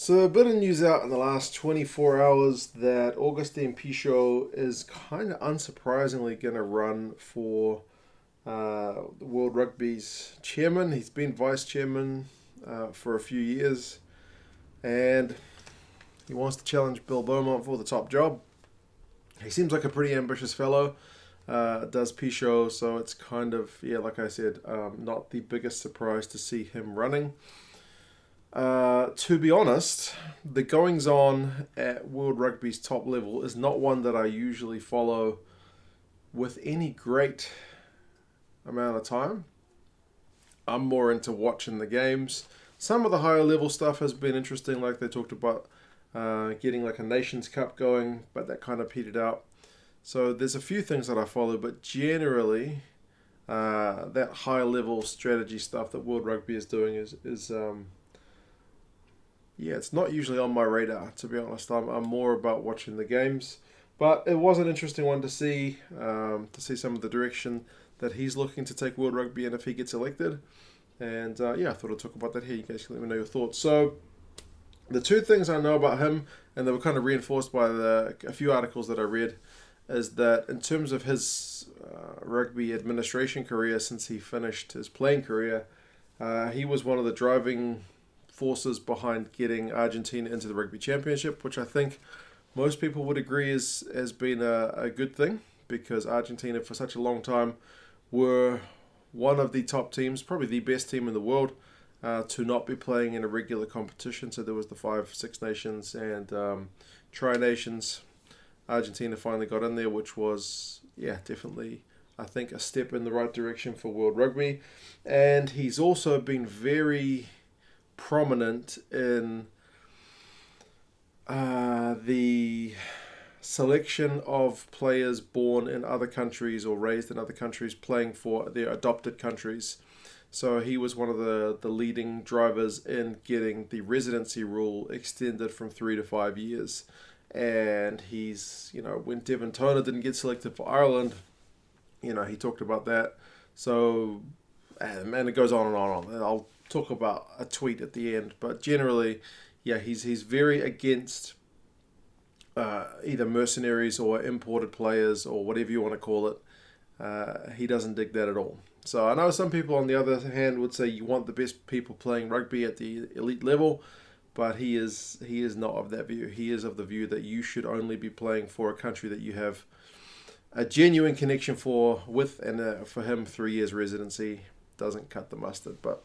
So a bit of news out in the last 24 hours that Agustin Pichot is kind of unsurprisingly going to run for the World Rugby's chairman. He's been vice chairman for a few years, and he wants to challenge Bill Beaumont for the top job. He seems like a pretty ambitious fellow, does Pichot, so it's kind of, yeah, like I said, not the biggest surprise to see him running. To be honest, the goings on at World Rugby's top level is not one that I usually follow with any great amount of time. I'm more into watching the games. Some of the higher level stuff has been interesting, like they talked about getting like a Nations Cup going, but that kind of petered out. So there's a few things that I follow, but generally, that high level strategy stuff that World Rugby is doing is yeah, it's not usually on my radar, to be honest. I'm more about watching the games. But it was an interesting one to see some of the direction that he's looking to take World Rugby in if he gets elected. And yeah, I thought I'd talk about that here. You guys can let me know your thoughts. So, the two things I know about him, and they were kind of reinforced by a few articles that I read, is that in terms of his rugby administration career since he finished his playing career, he was one of the driving forces behind getting Argentina into the Rugby Championship, which I think most people would agree has been a good thing because Argentina for such a long time were one of the top teams, probably the best team in the world, to not be playing in a regular competition. So there was the five Six Nations and Tri Nations. Argentina finally got in there, which was, yeah, definitely, I think, a step in the right direction for World Rugby. And he's also been very prominent in the selection of players born in other countries or raised in other countries playing for their adopted countries. So he was one of the leading drivers in getting the residency rule extended from 3 to 5 years. And he's, when Devon Toner didn't get selected for Ireland, he talked about that. So, and it goes on and on. And I'll talk about a tweet at the end, but generally, yeah, he's very against either mercenaries or imported players or whatever you want to call it. He doesn't dig that at all. So I know some people on the other hand would say you want the best people playing rugby at the elite level, but he is not of that view. He is of the view that you should only be playing for a country that you have a genuine connection with, and for him, 3 years residency doesn't cut the mustard. But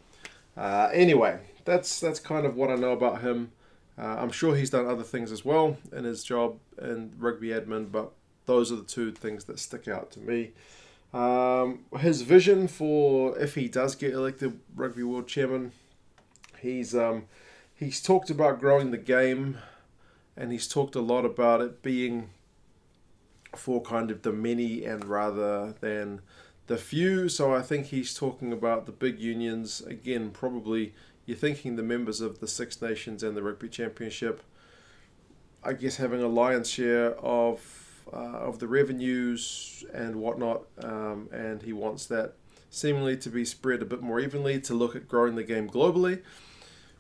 anyway, that's kind of what I know about him. I'm sure he's done other things as well in his job in rugby admin, but those are the two things that stick out to me. His vision for if he does get elected Rugby World Chairman, he's talked about growing the game, and he's talked a lot about it being for kind of the many and rather than the few. So I think he's talking about the big unions. Again, probably you're thinking the members of the Six Nations and the Rugby Championship, I guess, having a lion's share of the revenues and whatnot, and he wants that seemingly to be spread a bit more evenly to look at growing the game globally,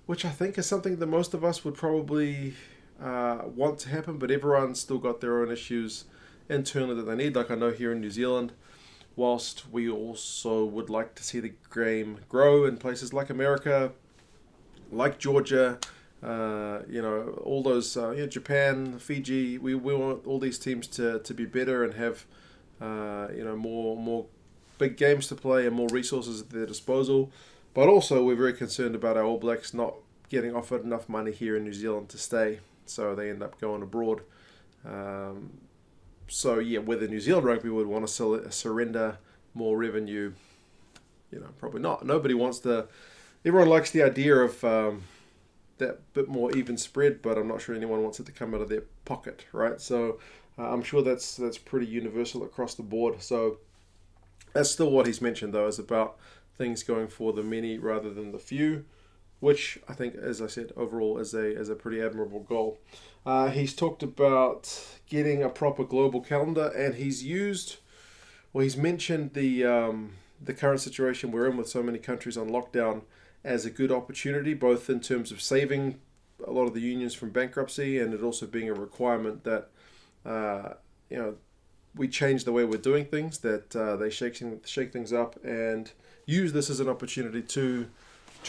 which I think is something that most of us would probably want to happen, but everyone's still got their own issues internally that they need. Like I know here in New Zealand, whilst we also would like to see the game grow in places like America, like Georgia, all those, Japan, Fiji, we want all these teams to be better and have, more big games to play and more resources at their disposal. But also we're very concerned about our All Blacks not getting offered enough money here in New Zealand to stay, so they end up going abroad. So yeah, whether New Zealand Rugby would want to surrender more revenue, probably not. Nobody wants to. Everyone likes the idea of that bit more even spread, but I'm not sure anyone wants it to come out of their pocket, right? So I'm sure that's pretty universal across the board. So that's still what he's mentioned, though, is about things going for the many rather than the few, which I think, as I said, overall is a pretty admirable goal. He's talked about getting a proper global calendar, and he's mentioned the current situation we're in with so many countries on lockdown as a good opportunity, both in terms of saving a lot of the unions from bankruptcy, and it also being a requirement that you know, we change the way we're doing things, that they shake things up and use this as an opportunity to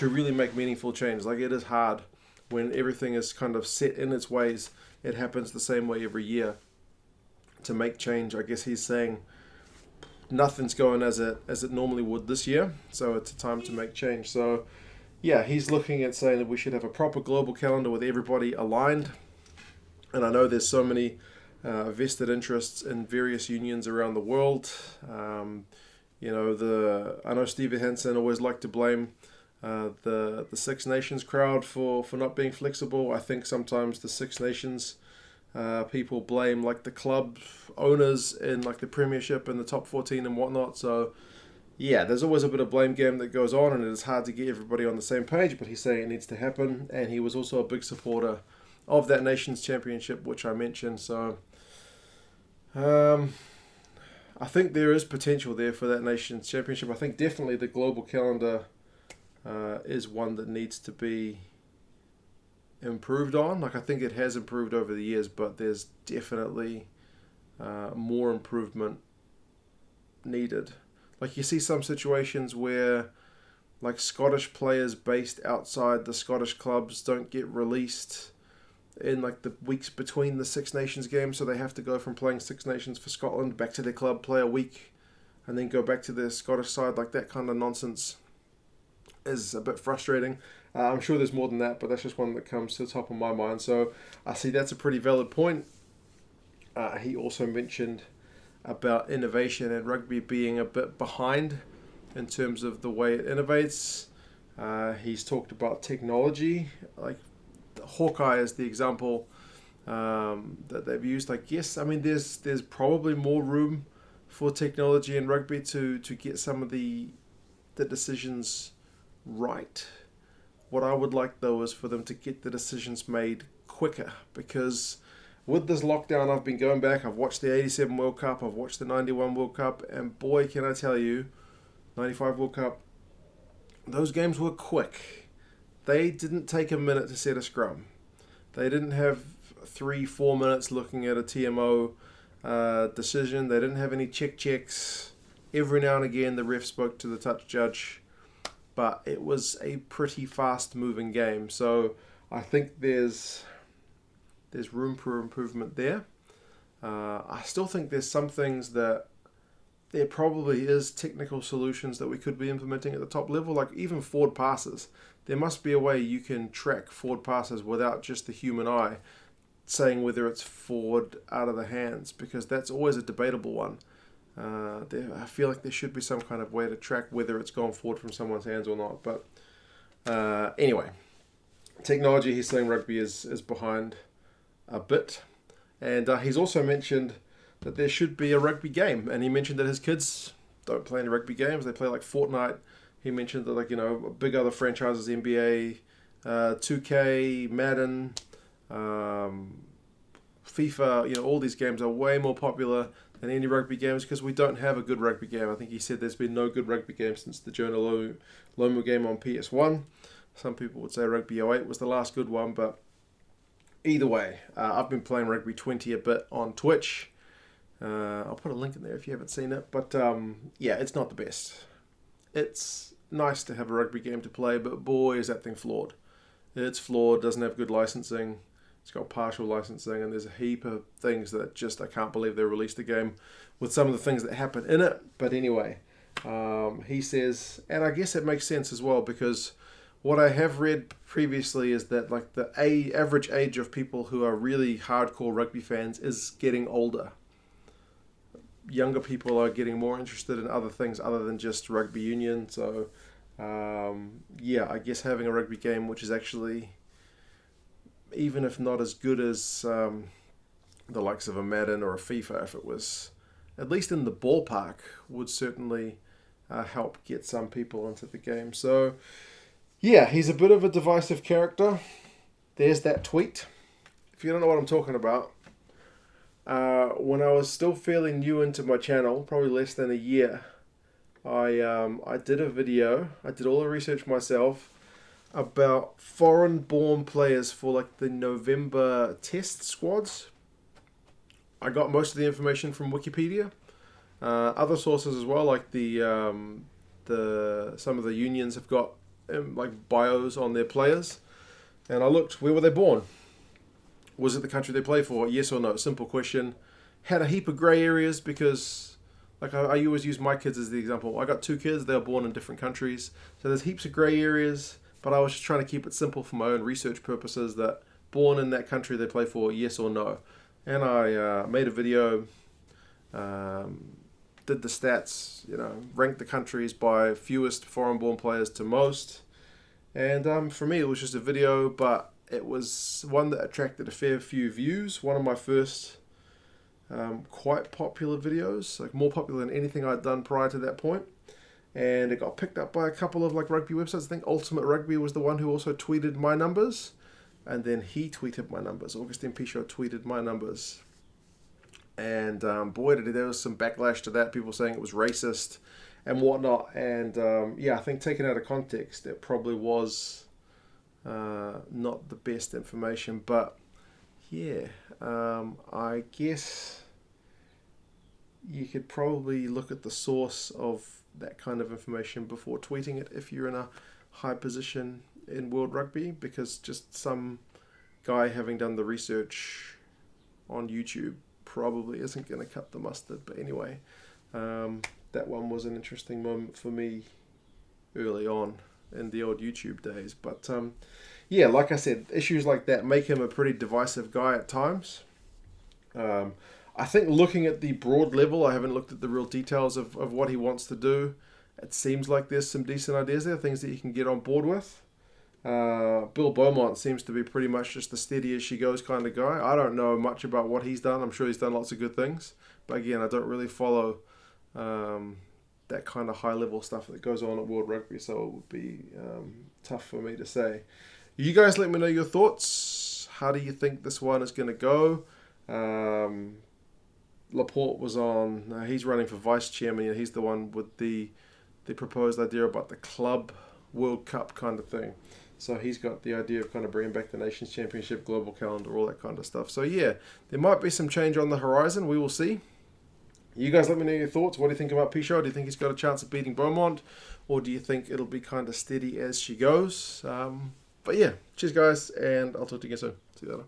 really make meaningful change. Like, it is hard when everything is kind of set in its ways. It happens the same way every year to make change. I guess he's saying nothing's going as it normally would this year, so it's a time to make change. So yeah, he's looking at saying that we should have a proper global calendar with everybody aligned. And I know there's so many vested interests in various unions around the world. I know Steve Hansen always liked to blame the Six Nations crowd for not being flexible. I think sometimes the Six Nations people blame like the club owners in like the Premiership and the top 14 and whatnot. So yeah, there's always a bit of blame game that goes on, and it is hard to get everybody on the same page, but he's saying it needs to happen. And he was also a big supporter of that Nations Championship, which I mentioned. So I think there is potential there for that Nations Championship. I think definitely the global calendar is one that needs to be improved on. Like, I think it has improved over the years, but there's definitely more improvement needed. Like, you see some situations where like Scottish players based outside the Scottish clubs don't get released in like the weeks between the Six Nations games, so they have to go from playing Six Nations for Scotland back to their club, play a week, and then go back to their Scottish side. Like, that kind of nonsense is a bit frustrating. I'm sure there's more than that, but that's just one that comes to the top of my mind. So I see that's a pretty valid point. He also mentioned about innovation and rugby being a bit behind in terms of the way it innovates. He's talked about technology, like Hawkeye is the example that they've used. I guess, I mean, there's probably more room for technology in rugby to get some of the decisions right. What I would like, though, is for them to get the decisions made quicker, because with this lockdown, I've been going back, I've watched the 87 World Cup, I've watched the 91 World Cup, and boy, can I tell you, 95 World Cup, those games were quick. They didn't take a minute to set a scrum. They didn't have 3-4 minutes looking at a TMO decision. They didn't have any checks. Every now and again, the ref spoke to the touch judge, but it was a pretty fast-moving game. So I think there's room for improvement there. I still think there's some things that there probably is technical solutions that we could be implementing at the top level, like even forward passes. There must be a way you can track forward passes without just the human eye saying whether it's forward out of the hands, because that's always a debatable one. I feel like there should be some kind of way to track whether it's gone forward from someone's hands or not. But anyway, technology, he's saying rugby is behind a bit. And he's also mentioned that there should be a rugby game. And he mentioned that his kids don't play any rugby games. They play like Fortnite. He mentioned that, like, big other franchises, NBA, 2K, Madden, FIFA, all these games are way more popular than any rugby games because we don't have a good rugby game. I think he said there's been no good rugby game since the Jonah Lomu game on PS1. Some people would say Rugby 08 was the last good one, but either way, I've been playing Rugby 20 a bit on Twitch. I'll put a link in there if you haven't seen it, but yeah, it's not the best. It's nice to have a rugby game to play, but boy, is that thing flawed. It's flawed, doesn't have good licensing. It's got partial licensing, and there's a heap of things that just, I can't believe they released a game with some of the things that happen in it. But anyway, he says, and I guess it makes sense as well, because what I have read previously is that like the average age of people who are really hardcore rugby fans is getting older. Younger people are getting more interested in other things other than just rugby union. So yeah, I guess having a rugby game which is actually, even if not as good as the likes of a Madden or a FIFA, if it was at least in the ballpark, would certainly help get some people into the game. So yeah, he's a bit of a divisive character. There's that tweet. If you don't know what I'm talking about, when I was still fairly new into my channel, probably less than a year, I did a video. I did all the research myself about foreign-born players for like the November test squads. I got most of the information from Wikipedia. Other sources as well, like some of the unions have got like bios on their players, and I looked, where were they born? Was it the country they play for? Yes or no? Simple question. Had a heap of grey areas because, like, I always use my kids as the example. I got 2 kids, they were born in different countries, so there's heaps of grey areas. But I was just trying to keep it simple for my own research purposes. That born in that country they play for, yes or no? And I made a video. Did the stats, ranked the countries by fewest foreign-born players to most. And for me, it was just a video, but it was one that attracted a fair few views. One of my first quite popular videos, like more popular than anything I'd done prior to that point. And it got picked up by a couple of like rugby websites. I think Ultimate Rugby was the one who also tweeted my numbers. And then he tweeted my numbers. Agustin Pichot tweeted my numbers. And boy, there was some backlash to that. People saying it was racist and whatnot. And I think taken out of context, it probably was not the best information. But yeah, I guess you could probably look at the source of that kind of information before tweeting it if you're in a high position in World Rugby, because just some guy having done the research on YouTube probably isn't going to cut the mustard. But anyway, that one was an interesting moment for me early on in the old YouTube days. But like I said, issues like that make him a pretty divisive guy at times. I think looking at the broad level, I haven't looked at the real details of what he wants to do. It seems like there's some decent ideas there, things that you can get on board with. Bill Beaumont seems to be pretty much just the steady as she goes kind of guy. I don't know much about what he's done. I'm sure he's done lots of good things. But again, I don't really follow that kind of high level stuff that goes on at World Rugby, so it would be tough for me to say. You guys let me know your thoughts. How do you think this one is going to go? Laporte was on, he's running for vice chairman. He's the one with the proposed idea about the club World Cup kind of thing. So he's got the idea of kind of bringing back the Nations Championship, global calendar, all that kind of stuff. So yeah, there might be some change on the horizon. We will see. You guys let me know your thoughts. What do you think about Pichot? Do you think he's got a chance of beating Beaumont? Or do you think it'll be kind of steady as she goes? But yeah, cheers guys, and I'll talk to you again soon. See you later.